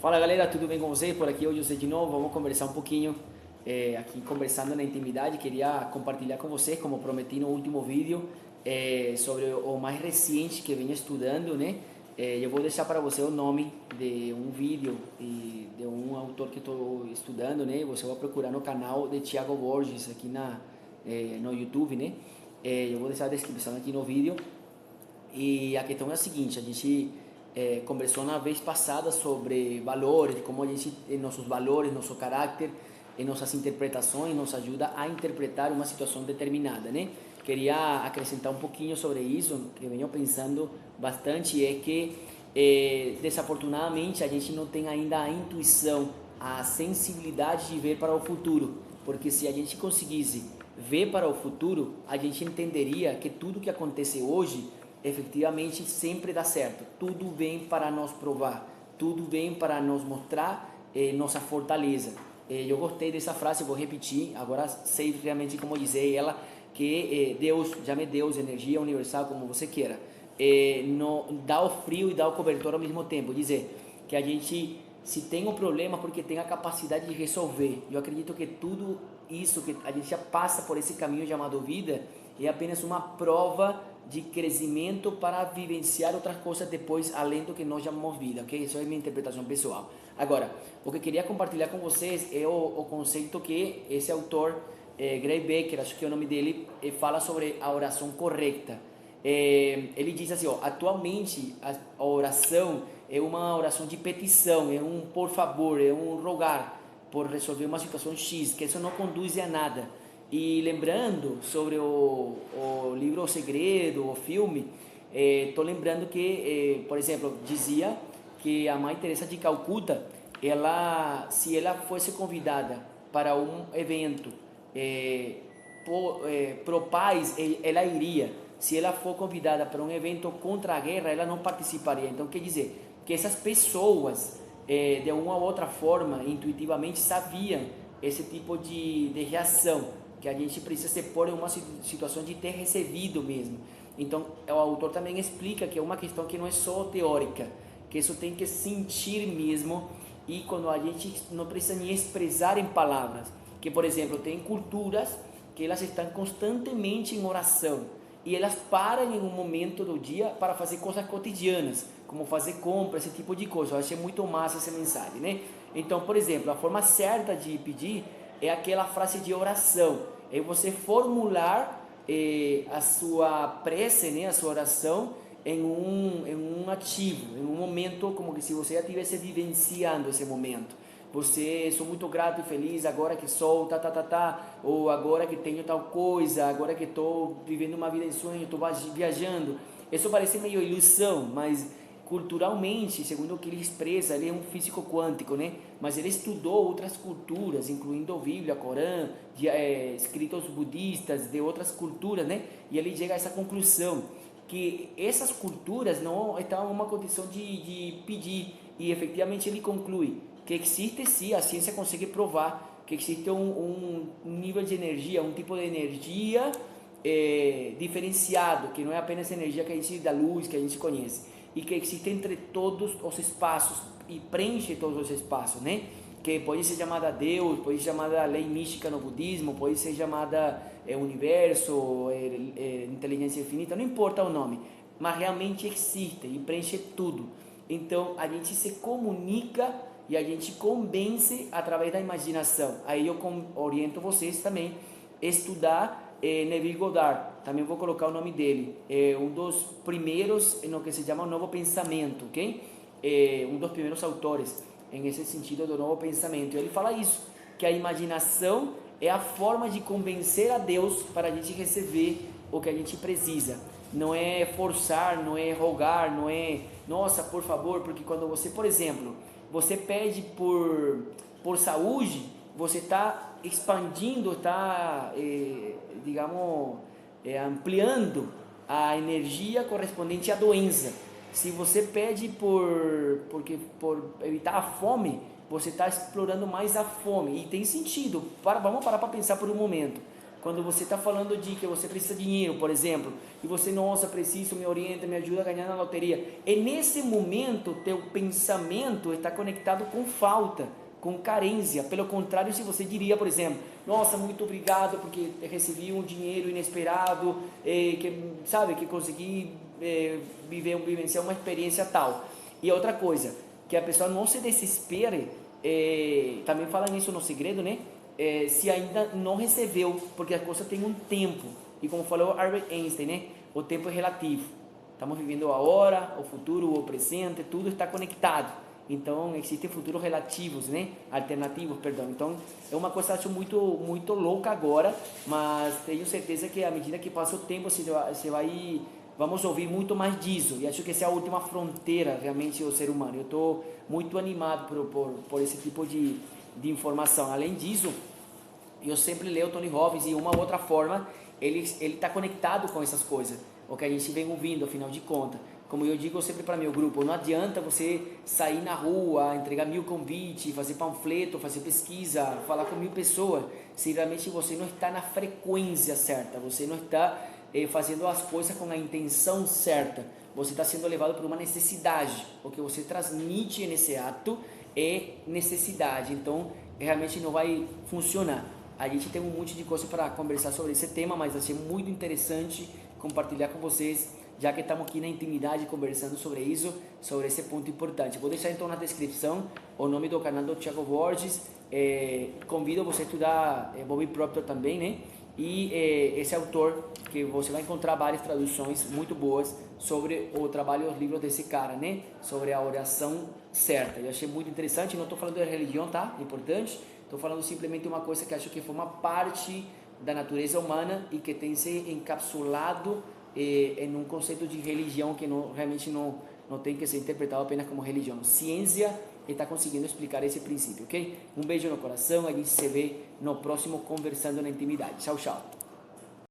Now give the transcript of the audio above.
Fala galera, tudo bem com vocês? Por aqui hoje eu sei de novo, vamos conversar um pouquinho aqui conversando na intimidade. Queria compartilhar com vocês, como prometi no último vídeo, sobre o mais recente que venho estudando, né? Eu vou deixar para você o nome de um vídeo de um autor que estou estudando, né? Você vai procurar no canal de Thiago Borges aqui no YouTube, né? Eu vou deixar a descrição aqui no vídeo. E a questão é a seguinte, a gente conversou na vez passada sobre valores, como a gente, nossos valores, nosso caráter, e nossas interpretações nos ajuda a interpretar uma situação determinada, né? Queria acrescentar um pouquinho sobre isso, que eu venho pensando bastante, é que desafortunadamente a gente não tem ainda a intuição, a sensibilidade de ver para o futuro, porque se a gente conseguisse ver para o futuro, a gente entenderia que tudo que acontece hoje efetivamente sempre dá certo. Tudo vem para nos provar, tudo vem para nos mostrar nossa fortaleza. Eu gostei dessa frase, vou repetir, agora sei realmente como dizer ela, que Deus, chame Deus, energia universal, como você queira, dá o frio e dá o cobertor ao mesmo tempo. Dizer que a gente, se tem um problema, porque tem a capacidade de resolver. Eu acredito que tudo isso, que a gente já passa por esse caminho chamado vida, é apenas uma prova de crescimento para vivenciar outras coisas depois, além do que nós chamamos vida, ok? Isso é minha interpretação pessoal. Agora, o que eu queria compartilhar com vocês é o conceito que esse autor, Gray Becker, acho que é o nome dele, fala sobre a oração correta. Ele diz assim, ó, atualmente a oração é uma oração de petição, é um por favor, é um rogar por resolver uma situação X, que isso não conduz a nada. E lembrando sobre o livro O Segredo, o filme, estou lembrando que, por exemplo, dizia que a Mãe Teresa de Calcuta, ela, se ela fosse convidada para um evento pro paz, ela iria. Se ela for convidada para um evento contra a guerra, ela não participaria. Então, quer dizer que essas pessoas, de uma ou outra forma, intuitivamente sabiam esse tipo de reação, que a gente precisa se pôr em uma situação de ter recebido mesmo. Então, o autor também explica que é uma questão que não é só teórica, que isso tem que sentir mesmo, e quando a gente não precisa nem expressar em palavras, que, por exemplo, tem culturas que elas estão constantemente em oração, e elas param em um momento do dia para fazer coisas cotidianas, como fazer compra, esse tipo de coisa. Eu achei muito massa essa mensagem, né? Então, por exemplo, a forma certa de pedir é aquela frase de oração, é você formular a sua prece, né, a sua oração em um ativo, em um momento como que se você já estivesse vivenciando esse momento. Você, sou muito grato e feliz agora que sou, ou agora que tenho tal coisa, agora que estou vivendo uma vida em sonho, estou viajando. Isso parece meio ilusão, mas culturalmente, segundo o que ele expressa, ele é um físico quântico, né? Mas ele estudou outras culturas, incluindo a Bíblia, Corão, escritos budistas de outras culturas, né? E ele chega a essa conclusão, que essas culturas não estão em uma condição de pedir, e efetivamente ele conclui que existe sim, a ciência consegue provar que existe um nível de energia, um tipo de energia diferenciado, que não é apenas a energia que a gente da luz, que a gente conhece, e que existe entre todos os espaços e preenche todos os espaços, né? Que pode ser chamada Deus, pode ser chamada lei mística no budismo, pode ser chamada universo, inteligência infinita, não importa o nome, mas realmente existe e preenche tudo. Então a gente se comunica e a gente convence através da imaginação. Aí eu oriento vocês também a estudar Neville Goddard, também vou colocar o nome dele, um dos primeiros no que se chama o Novo Pensamento, ok? Um dos primeiros autores em esse sentido do Novo Pensamento. Ele fala isso, que a imaginação é a forma de convencer a Deus para a gente receber o que a gente precisa. Não é forçar, não é rogar, não é, nossa, por favor, porque quando você, por exemplo, você pede por saúde, você está expandindo, está, digamos, ampliando a energia correspondente à doença. Se você pede por evitar a fome, você está explorando mais a fome. E tem sentido. Vamos parar para pensar por um momento. Quando você está falando de que você precisa de dinheiro, por exemplo, e você, nossa, preciso, me orienta, me ajuda a ganhar na loteria. E nesse momento, teu pensamento está conectado com falta, com carência. Pelo contrário, se você diria, por exemplo, nossa, muito obrigado porque recebi um dinheiro inesperado, que, sabe, que consegui vivenciar uma experiência tal. E outra coisa, que a pessoa não se desespere, também fala nisso no segredo, né? Se ainda não recebeu, porque a coisa tem um tempo. E como falou Albert Einstein, né? O tempo é relativo. Estamos vivendo a hora, o futuro, o presente, tudo está conectado. Então, existem futuros relativos, né? Alternativos, perdão. Então, é uma coisa acho muito louca agora, mas tenho certeza que à medida que passa o tempo, você vai vamos ouvir muito mais disso. E acho que essa é a última fronteira, realmente, do ser humano. Eu estou muito animado por esse tipo de informação. Além disso, eu sempre leio Tony Robbins e uma outra forma, ele está conectado com essas coisas, o que a gente vem ouvindo, afinal de contas. Como eu digo sempre para meu grupo, não adianta você sair na rua, entregar 1000 convites, fazer panfleto, fazer pesquisa, falar com 1000 pessoas, se realmente você não está na frequência certa, você não está fazendo as coisas com a intenção certa, você está sendo levado por uma necessidade, o que você transmite nesse ato é necessidade, então realmente não vai funcionar. A gente tem um monte de coisa para conversar sobre esse tema, mas achei muito interessante compartilhar com vocês, já que estamos aqui na intimidade conversando sobre isso, sobre esse ponto importante. Vou deixar então na descrição o nome do canal do Thiago Borges, convido você a estudar Bobby Proctor também, né? E esse autor, que você vai encontrar várias traduções muito boas sobre o trabalho e os livros desse cara, né? Sobre a oração certa. Eu achei muito interessante, não estou falando de religião, tá? Importante. Estou falando simplesmente uma coisa que acho que forma parte da natureza humana e que tem se encapsulado em um conceito de religião que realmente não tem que ser interpretado apenas como religião. Ciência está conseguindo explicar esse princípio, ok? Um beijo no coração, a gente se vê no próximo Conversando na Intimidade. Tchau, tchau.